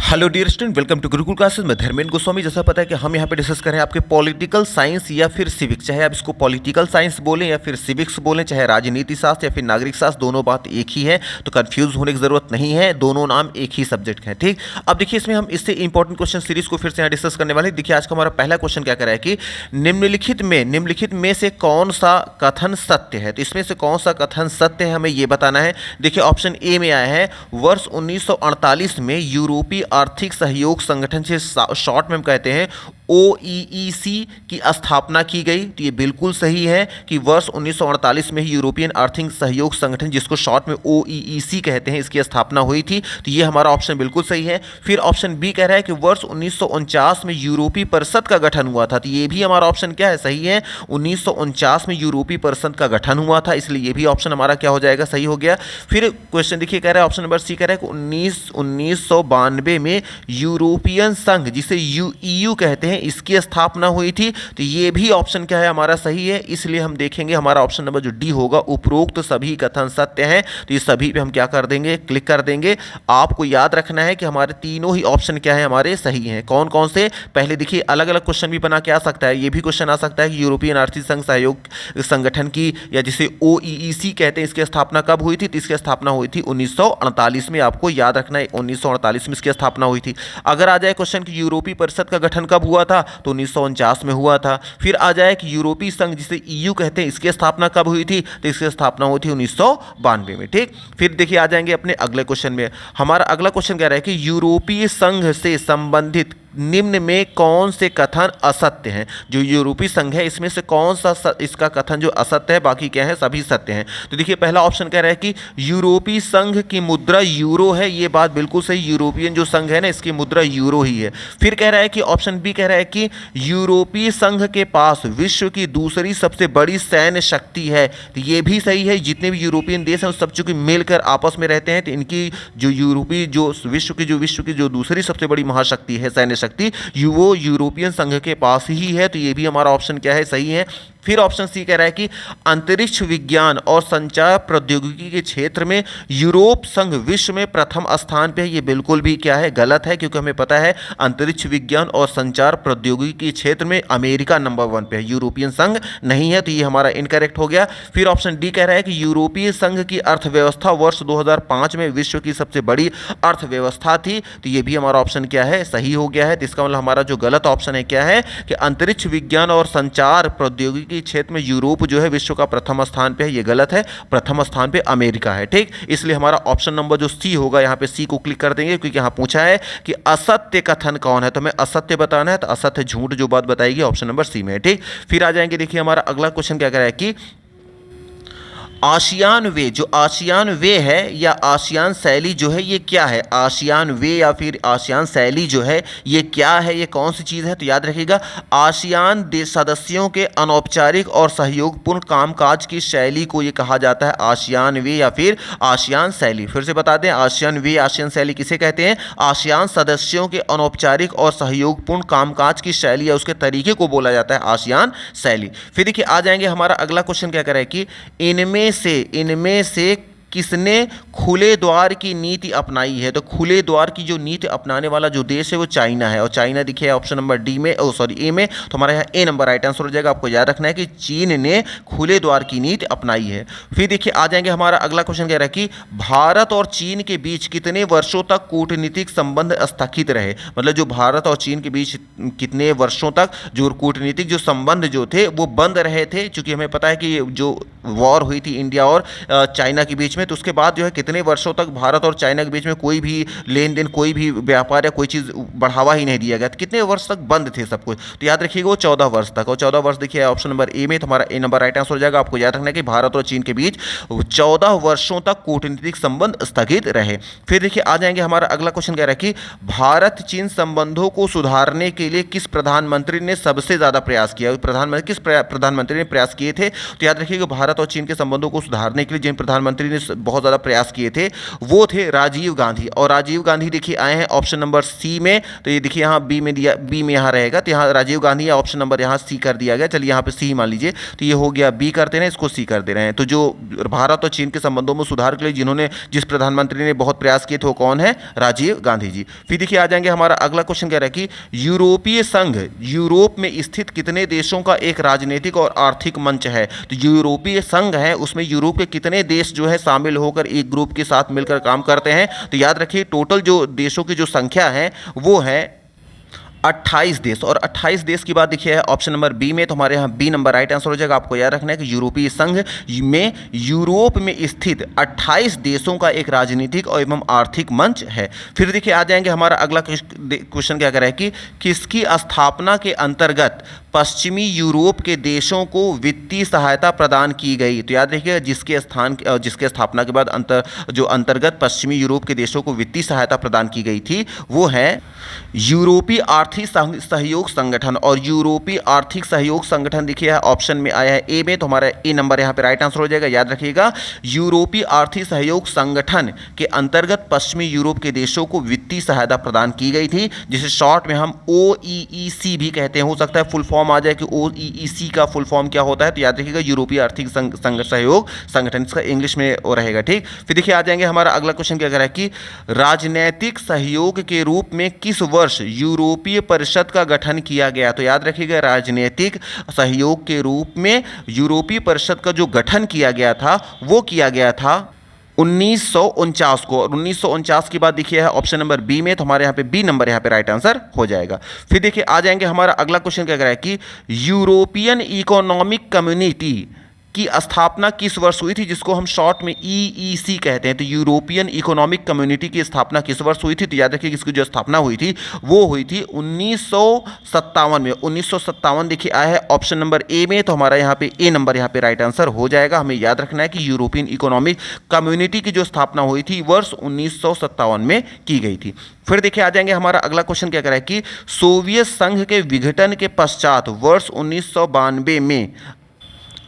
Hello dear student, welcome to Gurukul classes. मैं धर्मेंद्र गोस्वामी। जैसा पता है कि हम यहाँ पे डिस्कस करें आपके पॉलिटिकल साइंस या फिर सिविक्स, चाहे आप इसको पॉलिटिकल साइंस बोलें या फिर सिविक्स बोलें, चाहे राजनीति शास्त्र या फिर नागरिक शास्त्र, दोनों बात एक ही है, तो कंफ्यूज होने की जरूरत नहीं है। दोनों नाम एक ही सब्जेक्ट है, ठीक। अब देखिए, इसमें हम इससे इंपॉर्टेंट क्वेश्चन सीरीज को फिर से यहाँ डिस्कस करने वाले। देखिए, आज का हमारा पहला क्वेश्चन क्या करा है कि निम्नलिखित में से कौन सा कथन सत्य है। तो इसमें से कौन सा कथन सत्य है, हमें ये बताना है। देखिए, ऑप्शन ए में आया है वर्ष 1948 में यूरोपीय आर्थिक सहयोग संगठन से शॉर्ट में हम कहते हैं OEEC की स्थापना की गई। तो ये बिल्कुल सही है कि वर्ष 1948 में ही यूरोपियन आर्थिक सहयोग संगठन, जिसको शॉर्ट में OEEC कहते हैं, इसकी स्थापना हुई थी। तो ये हमारा ऑप्शन बिल्कुल सही है। फिर ऑप्शन बी कह रहा है कि वर्ष 1949 में यूरोपीय परिषद का गठन हुआ था। तो ये भी हमारा ऑप्शन क्या है, सही है। 1949 में यूरोपीय परिषद का गठन हुआ था, इसलिए ये भी ऑप्शन हमारा क्या हो जाएगा, सही हो गया। फिर क्वेश्चन देखिए, कह रहा है ऑप्शन नंबर सी कह रहा है कि 1992 में यूरोपियन संघ, जिसे EU कहते हैं, इसकी स्थापना हुई थी। तो ये भी ऑप्शन क्या है, हमारा सही है। इसलिए हम देखेंगे हमारा ऑप्शन नंबर जो डी होगा, उपरोक्त सभी कथन सत्य हैं। तो ये सभी पे हम क्या कर देंगे, क्लिक कर देंगे। आपको याद रखना है कि हमारे तीनों ही ऑप्शन क्या है, हमारे सही हैं। कौन कौन से, पहले देखिए, अलग अलग क्वेश्चन भी बना के आ सकता है। ये भी क्वेश्चन आ सकता है कि यूरोपियन आर्थिक संघ सहयोग संगठन की, या जिसे OEEC कहते हैं, इसकी स्थापना कब हुई थी। तो इसकी स्थापना हुई थी 1948 में। आपको याद रखना है 1948 में इसकी स्थापना हुई थी। अगर आ जाए क्वेश्चन कि यूरोपीय परिषद का गठन कब हुआ था, तो 1949 में हुआ था। फिर आ जाए कि यूरोपीय संघ, जिसे EU कहते हैं, इसकी स्थापना कब हुई थी, तो इसकी स्थापना हुई थी 1992 में, ठीक। फिर देखिए, आ जाएंगे अपने अगले क्वेश्चन में। हमारा अगला क्वेश्चन कह रहा है कि यूरोपीय संघ से संबंधित निम्न में कौन से कथन असत्य हैं। जो यूरोपीय संघ है, इसमें से कौन सा इसका कथन जो असत्य है, बाकी क्या है, सभी सत्य हैं। तो देखिए, पहला ऑप्शन कह रहा है कि यूरोपीय संघ की मुद्रा यूरो है। ये बात बिल्कुल सही, यूरोपियन जो संघ है ना, इसकी मुद्रा यूरो ही है। फिर कह रहा है कि ऑप्शन बी कह रहा है कि यूरोपीय संघ के पास विश्व की दूसरी सबसे बड़ी सैन्य शक्ति है। तो ये भी सही है। जितने भी यूरोपियन देश हैं, उस सब चूंकि मिलकर आपस में रहते हैं, तो इनकी जो यूरोपीय जो विश्व की जो दूसरी सबसे बड़ी महाशक्ति है, सैन्य शक्ति, वो यूरोपियन संघ के पास ही है। तो ये भी हमारा ऑप्शन क्या है, सही है। फिर ऑप्शन सी कह रहा है कि अंतरिक्ष विज्ञान और संचार प्रौद्योगिकी के क्षेत्र में यूरोप संघ विश्व में प्रथम स्थान पे है। ये बिल्कुल भी क्या है, गलत है, क्योंकि हमें पता है अंतरिक्ष विज्ञान और संचार प्रौद्योगिकी के क्षेत्र में अमेरिका नंबर 1 पे है, यूरोपियन संघ नहीं है। तो ये हमारा इनकरेक्ट हो गया। फिर ऑप्शन डी कह रहा है कि यूरोपीय संघ की अर्थव्यवस्था वर्ष 2005 में विश्व की सबसे बड़ी अर्थव्यवस्था थी। तो ये भी हमारा ऑप्शन क्या है, सही हो गया है। तो इसका मतलब हमारा जो गलत ऑप्शन है क्या है, कि अंतरिक्ष विज्ञान और संचार प्रौद्योगिकी क्षेत्र में यूरोप जो है विश्व का प्रथम स्थान पे है। ये गलत है, प्रथम स्थान पे अमेरिका है, ठीक। इसलिए हमारा ऑप्शन नंबर जो सी होगा, यहाँ पे सी को क्लिक कर देंगे, क्योंकि यहाँ पूछा है कि असत्य कथन कौन है। तो हमें असत्य बताना है, तो असत्य झूठ जो बात बताएगी ऑप्शन नंबर सी में है, ठीक। फिर आ जाएंगे, देखिए हमारा अगला क्वेश्चन क्या कह रहा है कि आसियान वे, जो आसियान वे है या आसियान शैली जो है, ये क्या है। आसियान वे या फिर आसियान शैली जो है, ये क्या है, ये कौन सी चीज़ है। तो याद रखिएगा, आसियान देश सदस्यों के अनौपचारिक और सहयोगपूर्ण कामकाज की शैली को ये कहा जाता है आसियान वे या फिर आसियान शैली। फिर से बता दें, आसियान वे, आसियान शैली किसे कहते हैं। आसियान सदस्यों के अनौपचारिक और सहयोगपूर्ण कामकाज की शैली या उसके तरीके को बोला जाता है आसियान शैली। फिर देखिए, आ जाएंगे हमारा अगला क्वेश्चन क्या करें कि इनमें से किसने खुले द्वार की नीति अपनाई है। तो खुले द्वार की जो नीति अपनाने वाला जो देश है, वो चाइना है। और चाइना देखिए ऑप्शन नंबर डी में, ए में। तो हमारा यहाँ ए नंबर राइट आंसर हो जाएगा। आपको याद रखना है कि चीन ने खुले द्वार की नीति अपनाई है। फिर देखिए, आ जाएंगे हमारा अगला क्वेश्चन कह रहा है कि भारत और चीन के बीच कितने वर्षों तक कूटनीतिक संबंध स्थगित रहे। मतलब जो भारत और चीन के बीच कितने वर्षों तक जो कूटनीतिक जो संबंध जो थे, वो बंद रहे थे। चूंकि हमें पता है कि जो वॉर हुई थी इंडिया और चाइना के बीच में, तो उसके बाद जो है कितने वर्षों तक भारत और चाइना के बीच में कोई भी लेन देन, कोई भी व्यापार या कोई चीज़ बढ़ावा ही नहीं दिया गया। कितने वर्ष तक बंद थे सब कुछ। तो याद रखिएगा, वो 14 वर्ष तक। और 14 वर्ष देखिए ऑप्शन नंबर ए में। तो हमारा ए नंबर राइट आंसर हो जाएगा। आपको याद रखना है कि भारत और चीन के बीच 14 वर्षों तक कूटनीतिक संबंध स्थगित रहे। फिर देखिए, आ जाएंगे हमारा अगला क्वेश्चन कह रहा है कि भारत चीन संबंधों को सुधारने के लिए किस प्रधानमंत्री ने सबसे ज़्यादा प्रयास किया। किस प्रधानमंत्री ने प्रयास किए थे। तो याद रखिएगा, भारत और चीन के संबंधों को सुधारने के लिए जिन प्रधानमंत्री ने बहुत ज़्यादा प्रयास किए थे वो थे राजीव गांधी। और राजीव गांधी देखिए आए हैं ऑप्शन नंबर सी में, तो ये देखिए यहाँ बी में दिया, बी में यहाँ रहेगा, तो यहाँ राजीव गांधी या ऑप्शन नंबर यहाँ सी कर दिया गया। चलिए यहाँ पे सी मान लीजिए, तो ये हो गया बी करते हैं, इसको सी कर दे रहे हैं। तो जो भारत और चीन के संबंधों में सुधार के लिए जिन्होंने जिस प्रधानमंत्री ने बहुत प्रयास किए थे वो कौन है? राजीव गांधी जी। फिर देखिए आ जाएंगे हमारा अगला क्वेश्चन कह रहा है कि यूरोपीय संघ यूरोप में स्थित कितने देशों का एक राजनीतिक और आर्थिक मंच है? तो यूरोपीय संघ है उसमें यूरोप के कितने देश जो है शामिल होकर एक ग्रुप के साथ मिलकर काम करते हैं? तो याद रखिए टोटल जो देशों की जो संख्या है वो है 28 देश। और 28 देश की बात देखिए है ऑप्शन नंबर बी में, तो हमारे यहाँ बी नंबर राइट आंसर हो जाएगा। आपको याद रखना है कि यूरोपीय संघ में यूरोप में स्थित 28 देशों का एक राजनीतिक और एवं आर्थिक मंच है। फिर देखिए आ जाएंगे हमारा अगला क्वेश्चन क्या कह रहा है कि किसकी स्थापना के अंतर्गत पश्चिमी यूरोप के देशों को वित्तीय सहायता प्रदान की गई? तो याद रखिएगा जिसके स्थापना के बाद अंतर्गत पश्चिमी यूरोप के देशों को वित्तीय सहायता प्रदान की गई थी वो है यूरोपीय आर्थिक सहयोग संगठन। और यूरोपीय आर्थिक सहयोग संगठन देखिए ऑप्शन में आया है ए में, तो हमारा ए नंबर यहाँ पे राइट आंसर हो जाएगा। याद रखिएगा यूरोपीय आर्थिक सहयोग संगठन के अंतर्गत पश्चिमी यूरोप के देशों को वित्तीय सहायता प्रदान की गई थी, जिसे शॉर्ट में हम OEEC भी कहते हैं। हो सकता है फुल फॉर्म आ जाए कि OEEC का फुल फॉर्म क्या होता है, तो याद रखिएगा यूरोपीय आर्थिक सहयोग संगठन, इसका इंग्लिश में वो रहेगा। ठीक, फिर देखिए आ जाएंगे हमारा अगला क्वेश्चन क्या कह रहा है कि राजनैतिक सहयोग के रूप में किस वर्ष यूरोपीय परिषद का गठन किया गया? तो याद रखिएगा राजनीतिक सहयोग के रूप में यूरोपीय परिषद का जो गठन किया गया था वो किया गया था 1949 को। और 1949 की बात देखिए है ऑप्शन नंबर बी में, तो हमारे यहाँ पे बी नंबर यहाँ पे राइट आंसर हो जाएगा। फिर देखिए आ जाएंगे हमारा अगला क्वेश्चन क्या कह रहा है कि यूरोपियन इकोनॉमिक कम्युनिटी की स्थापना किस वर्ष हुई थी, जिसको हम शॉर्ट में EEC कहते हैं? तो यूरोपियन इकोनॉमिक कम्युनिटी की स्थापना किस वर्ष हुई थी? तो याद रखिए इसकी जो स्थापना हुई थी वो हुई थी 1957 में। 1957 देखिए आया है ऑप्शन नंबर ए में, तो हमारा यहाँ पे ए नंबर यहाँ पे राइट आंसर हो जाएगा। हमें याद रखना है कि यूरोपियन इकोनॉमिक कम्युनिटी की जो स्थापना हुई थी वर्ष 1957 में की गई थी। फिर देखिए आ जाएंगे हमारा अगला क्वेश्चन क्या कह रहा है कि सोवियत संघ के विघटन के पश्चात वर्ष 1992 में,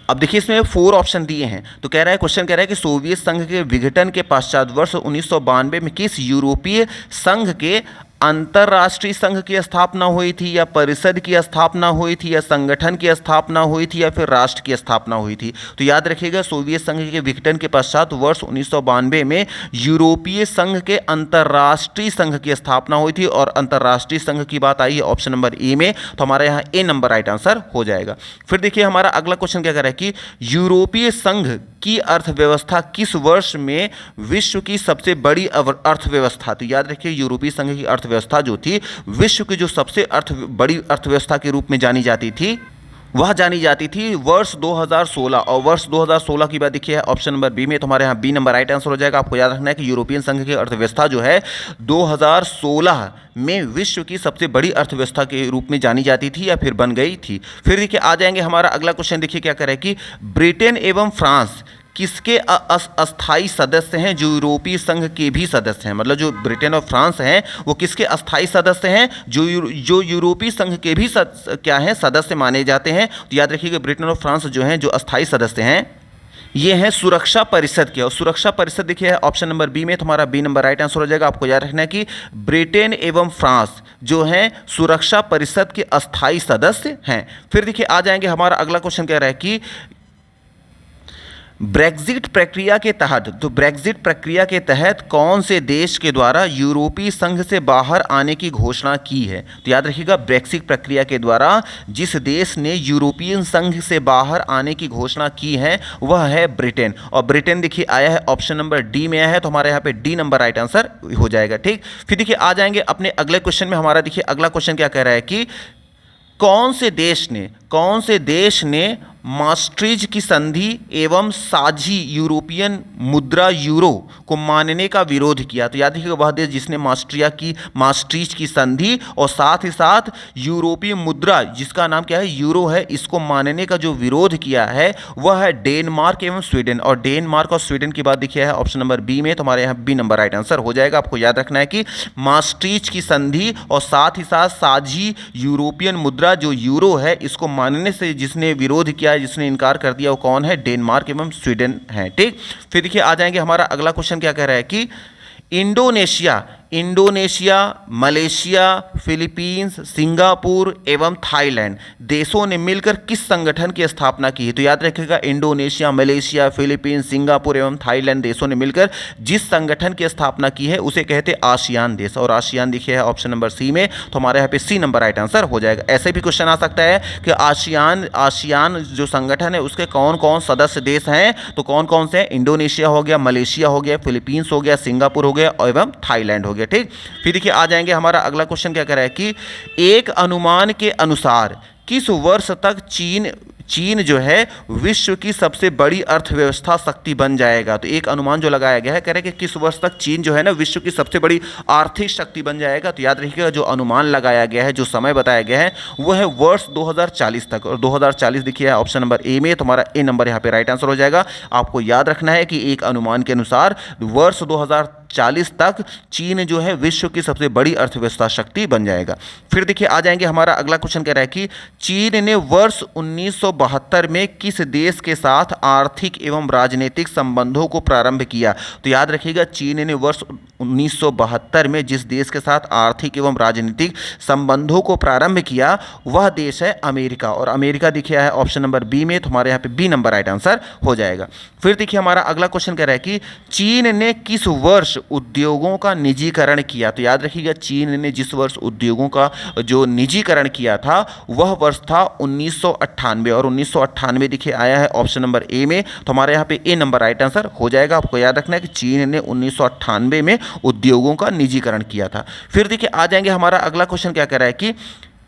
अब देखिए इसमें 4 ऑप्शन दिए हैं, तो कह रहा है क्वेश्चन कह रहा है कि सोवियत संघ के विघटन के पश्चात वर्ष 1992 में किस यूरोपीय संघ के अंतर्राष्ट्रीय संघ की स्थापना हुई थी, या परिषद की स्थापना हुई थी, या संगठन की स्थापना हुई थी, या फिर राष्ट्र की स्थापना हुई थी? तो याद रखिएगा सोवियत संघ के विघटन के पश्चात वर्ष 1992 में यूरोपीय संघ के अंतर्राष्ट्रीय संघ की स्थापना हुई थी। और अंतर्राष्ट्रीय संघ की बात आई है ऑप्शन नंबर ए में, तो हमारे यहाँ ए नंबर राइट आंसर हो जाएगा। फिर देखिए हमारा अगला क्वेश्चन क्या कह रहा है कि यूरोपीय संघ की अर्थव्यवस्था किस वर्ष में विश्व की सबसे बड़ी अर्थव्यवस्था? तो याद रखिए यूरोपीय संघ की अर्थव्यवस्था जो थी विश्व की जो सबसे बड़ी अर्थव्यवस्था के रूप में जानी जाती थी वह जानी जाती थी वर्ष 2016। और वर्ष 2016 की बात देखिए ऑप्शन नंबर बी में, तो हमारे यहाँ बी नंबर राइट आंसर हो जाएगा। आपको याद रखना है कि यूरोपियन संघ की अर्थव्यवस्था जो है 2016 में विश्व की सबसे बड़ी अर्थव्यवस्था के रूप में जानी जाती थी या फिर बन गई थी। फिर देखिए आ जाएंगे हमारा अगला क्वेश्चन, देखिए क्या करें कि ब्रिटेन एवं फ्रांस किसके अस्थायी सदस्य हैं जो यूरोपीय संघ के भी सदस्य हैं? मतलब जो ब्रिटेन और फ्रांस हैं वो किसके अस्थायी सदस्य हैं? जो यूरोपीय संघ के भी क्या हैं सदस्य माने जाते हैं। तो याद रखिएगा ब्रिटेन और फ्रांस जो हैं जो अस्थायी सदस्य हैं ये हैं सुरक्षा परिषद के। और सुरक्षा परिषद देखिए ऑप्शन नंबर बी में, तुम्हारा बी नंबर राइट आंसर हो जाएगा। आपको याद रखना है कि ब्रिटेन एवं फ्रांस जो हैं सुरक्षा परिषद के अस्थायी सदस्य हैं। फिर देखिए आ जाएंगे हमारा अगला क्वेश्चन कह रहा है कि ब्रेक्जिट प्रक्रिया के तहत, तो ब्रेक्जिट प्रक्रिया के तहत कौन से देश के द्वारा यूरोपीय संघ से बाहर आने की घोषणा की है? तो याद रखिएगा ब्रेक्जिट प्रक्रिया के द्वारा जिस देश ने यूरोपियन संघ से बाहर आने की घोषणा की है वह है ब्रिटेन। और ब्रिटेन देखिए आया है ऑप्शन नंबर डी में आया है, तो हमारे यहाँ पे डी नंबर राइट आंसर हो जाएगा। ठीक, फिर देखिए आ जाएंगे अपने अगले क्वेश्चन में। हमारा देखिए अगला क्वेश्चन क्या कह रहा है कि कौन से देश ने मास्ट्रिज की संधि एवं साझी यूरोपियन मुद्रा यूरो को मानने का विरोध किया? तो याद रखिएगा वह देश जिसने मास्ट्रिज की संधि और साथ ही साथ यूरोपीय मुद्रा जिसका नाम क्या है यूरो है इसको मानने का जो विरोध किया है वह है डेनमार्क एवं स्वीडन। और डेनमार्क और स्वीडन की बात देखिए है ऑप्शन नंबर बी में, तो हमारे यहाँ बी नंबर राइट आंसर हो जाएगा। आपको याद रखना है कि मास्ट्रिज की संधि और साथ ही साथ साझी यूरोपियन मुद्रा जो यूरो है इसको मानने से जिसने विरोध किया दिया है, जिसने इनकार कर दिया वो कौन है? डेनमार्क एवं स्वीडन है। ठीक, फिर देखिए आ जाएंगे हमारा अगला क्वेश्चन क्या कह रहा है कि इंडोनेशिया, मलेशिया, फिलीपींस, सिंगापुर एवं थाईलैंड देशों ने मिलकर किस संगठन की स्थापना की है? तो याद रखिएगा, इंडोनेशिया, मलेशिया, फिलीपींस, सिंगापुर एवं थाईलैंड देशों ने मिलकर जिस संगठन की स्थापना की है उसे कहते हैं आसियान देश। और आसियान देखिए है ऑप्शन नंबर सी में, तो हमारे यहाँ पे सी नंबर राइट आंसर हो जाएगा। ऐसे भी क्वेश्चन आ सकता है कि आसियान जो संगठन है उसके कौन कौन सदस्य देश हैं? तो कौन कौन से हैं? इंडोनेशिया हो गया, मलेशिया हो गया, फिलीपींस हो गया, सिंगापुर हो गया एवं थाईलैंड हो गया। ठीक, फिर देखिए आ जाएंगे हमारा अगला क्वेश्चन क्या कह रहा है कि एक अनुमान के अनुसार किस वर्ष तक चीन जो है विश्व की सबसे बड़ी अर्थव्यवस्था शक्ति बन जाएगा? तो एक अनुमान जो लगाया गया है, कह रहे हैं कि किस वर्ष तक चीन जो है ना विश्व की सबसे बड़ी आर्थिक शक्ति बन जाएगा। तो याद रखिएगा, जो अनुमान लगाया गया है, जो समय बताया गया है वो है वर्ष 2040 तक। और 2040 देखिए ऑप्शन नंबर ए में, तो हमारा ए नंबर यहाँ पे राइट आंसर हो जाएगा। आपको याद रखना है कि एक अनुमान के अनुसार वर्ष 2040 तक चीन जो है विश्व की सबसे बड़ी अर्थव्यवस्था शक्ति बन जाएगा। फिर देखिए आ जाएंगे हमारा अगला क्वेश्चन कह रहा है कि चीन ने वर्ष 1972 में किस देश के साथ आर्थिक एवं राजनीतिक संबंधों को प्रारंभ किया? तो याद रखिएगा, चीन ने वर्ष 1972 में जिस देश के साथ आर्थिक एवं राजनीतिक संबंधों को प्रारंभ किया वह देश है अमेरिका। और अमेरिका देखिए है ऑप्शन नंबर बी में, तो हमारे यहाँ पे बी नंबर राइट आंसर हो जाएगा। फिर देखिए हमारा अगला क्वेश्चन कह रहा है कि चीन ने किस वर्ष उद्योगों का निजीकरण किया? तो याद रखिएगा, चीन ने जिस वर्ष उद्योगों का जो निजीकरण किया था वह वर्ष था 1998। और 1998 देखिए आया है ऑप्शन नंबर ए में, तो हमारे यहाँ पे ए नंबर राइट आंसर हो जाएगा। आपको याद रखना है कि चीन ने 1998 में उद्योगों का निजीकरण किया था। फिर देखिए आ जाएंगे हमारा अगला क्वेश्चन क्या कह रहा है कि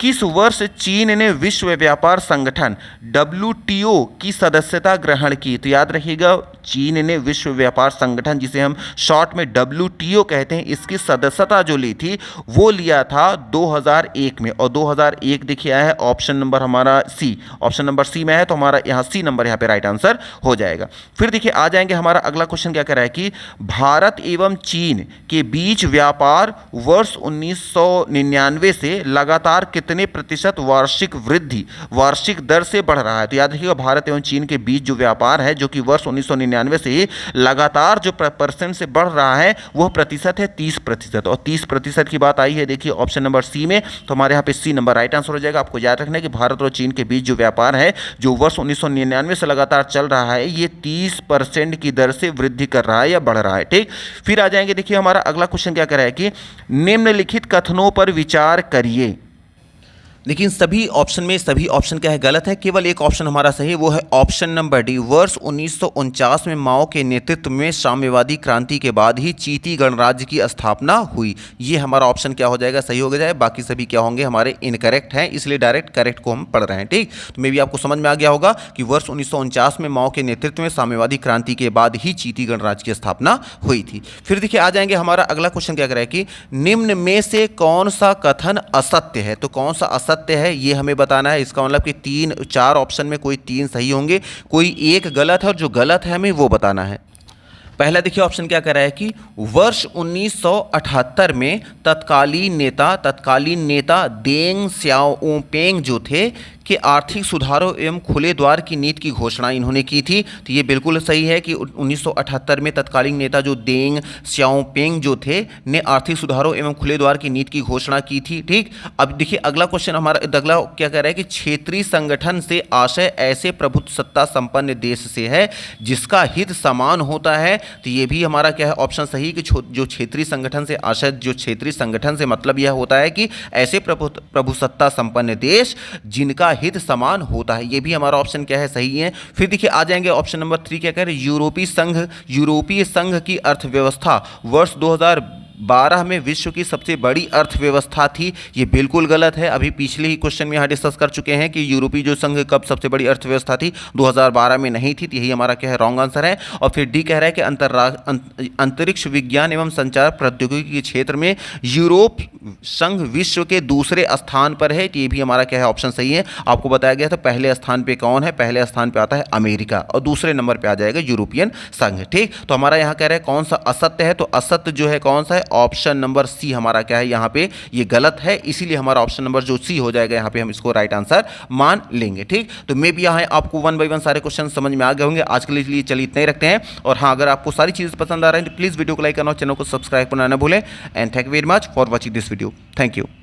किस वर्ष चीन ने विश्व व्यापार संगठन WTO की सदस्यता ग्रहण की? तो याद रखिएगा, चीन ने विश्व व्यापार संगठन, जिसे हम शॉर्ट में WTO कहते हैं, इसकी सदस्यता जो ली थी वो लिया था 2001 में। और 2001 देखिए आया है ऑप्शन नंबर हमारा सी, ऑप्शन नंबर सी में है, तो हमारा यहाँ सी नंबर यहाँ पे राइट आंसर हो जाएगा। फिर देखिए आ जाएंगे हमारा अगला क्वेश्चन क्या कह रहा है कि भारत एवं चीन के बीच व्यापार वर्ष 1999 से लगातार कितने प्रतिशत वार्षिक दर से बढ़ रहा है? तो याद रखिएगा, भारत एवं चीन के बीच जो व्यापार है जो कि वर्ष 1999 से ही लगातार जो परसेंट से बढ़ रहा है वह प्रतिशत है 30%। और 30% की बात आई है देखिए ऑप्शन नंबर सी में, तो हमारे यहाँ पे सी नंबर राइट आंसर हो जाएगा। आपको याद रखना है कि भारत और चीन के बीच जो व्यापार है जो वर्ष 1999 से लगातार चल रहा है ये 30% की दर से वृद्धि कर रहा है या बढ़ रहा है। ठीक, फिर आ जाएंगे देखिए हमारा अगला क्वेश्चन क्या कह रहा है कि निम्नलिखित कथनों पर विचार करिए। लेकिन सभी ऑप्शन में सभी ऑप्शन क्या है? गलत है। केवल एक ऑप्शन हमारा सही है, वो है ऑप्शन नंबर डी। वर्ष 1949 में माओ के नेतृत्व में साम्यवादी क्रांति के बाद ही चीती गणराज्य की स्थापना हुई। ये हमारा ऑप्शन क्या हो जाएगा? सही हो जाए। बाकी सभी क्या होंगे? हमारे इनकरेक्ट हैं, इसलिए डायरेक्ट करेक्ट को हम पढ़ रहे हैं। ठीक, तो मे भी आपको समझ में आ गया होगा कि वर्ष 1949 में माओ के नेतृत्व में साम्यवादी क्रांति के बाद ही चीती गणराज्य की स्थापना हुई थी। फिर देखिए आ जाएंगे हमारा अगला क्वेश्चन क्या कर रहा है कि निम्न में से कौन सा कथन असत्य है? तो कौन सा सत्य है ये हमें बताना है। इसका मतलब कि 3-4 ऑप्शन में कोई 3 सही होंगे, कोई एक गलत है, और जो गलत है हमें वो बताना है। पहला देखिए ऑप्शन क्या कह रहा है कि वर्ष 1978 में तत्कालीन नेता देंग सियाओपिंग जो थे कि आर्थिक सुधारों एवं खुले द्वार की नीति की घोषणा इन्होंने की थी। तो ये बिल्कुल सही है कि 1978 में तत्कालीन नेता जो देंग सियाओपिंग जो थे ने आर्थिक सुधारों एवं खुले द्वार की नीति की घोषणा की थी। ठीक, अब देखिए अगला क्वेश्चन हमारा अगला क्या कह रहा है कि क्षेत्रीय संगठन से आशय ऐसे प्रभुसत्ता संपन्न देश से है जिसका हित समान होता है। तो ये भी हमारा क्या है? ऑप्शन सही कि जो क्षेत्रीय संगठन से आशय, जो क्षेत्रीय संगठन से मतलब यह होता है कि ऐसे प्रभुसत्ता संपन्न देश जिनका हित समान होता है। ये भी हमारा ऑप्शन क्या है? सही है। फिर देखिए आ जाएंगे ऑप्शन नंबर 3 क्या कह रहे हैं, यूरोपीय संघ की अर्थव्यवस्था वर्ष 2012 में विश्व की सबसे बड़ी अर्थव्यवस्था थी। ये बिल्कुल गलत है। अभी पिछले ही क्वेश्चन में यहाँ डिस्कस कर चुके हैं कि यूरोपीय जो संघ कब सबसे बड़ी अर्थव्यवस्था थी, 2012 में नहीं थी। तो यही हमारा क्या है? रॉन्ग आंसर है। और फिर डी कह रहा है कि अंतरिक्ष विज्ञान एवं संचार प्रौद्योगिकी के क्षेत्र में यूरोप संघ विश्व के दूसरे स्थान पर है, ये भी हमारा क्या है ऑप्शन सही है। आपको बताया गया था पहले स्थान पे कौन है, पहले स्थान पे आता है अमेरिका और दूसरे नंबर पे आ जाएगा यूरोपियन संघ। ठीक, तो हमारा यहाँ कह रहे हैं कौन सा असत्य है, तो असत्य जो है कौन सा है, ऑप्शन नंबर सी हमारा क्या है यहाँ पे ये गलत है, इसीलिए हमारा ऑप्शन नंबर जो सी हो जाएगा यहाँ पे हम इसको राइट आंसर मान लेंगे। ठीक, तो मे भी यहाँ आपको 1 बाय 1 सारे क्वेश्चन समझ में आ गए होंगे। आज के लिए चलिए इतना ही रखते हैं। और हाँ, अगर आपको सारी चीज़ें पसंद आ रही हैं तो प्लीज़ वीडियो को लाइक करना और चैनल को सब्सक्राइब करना ना भूलें। And thank you very much for watching this video. Thank you.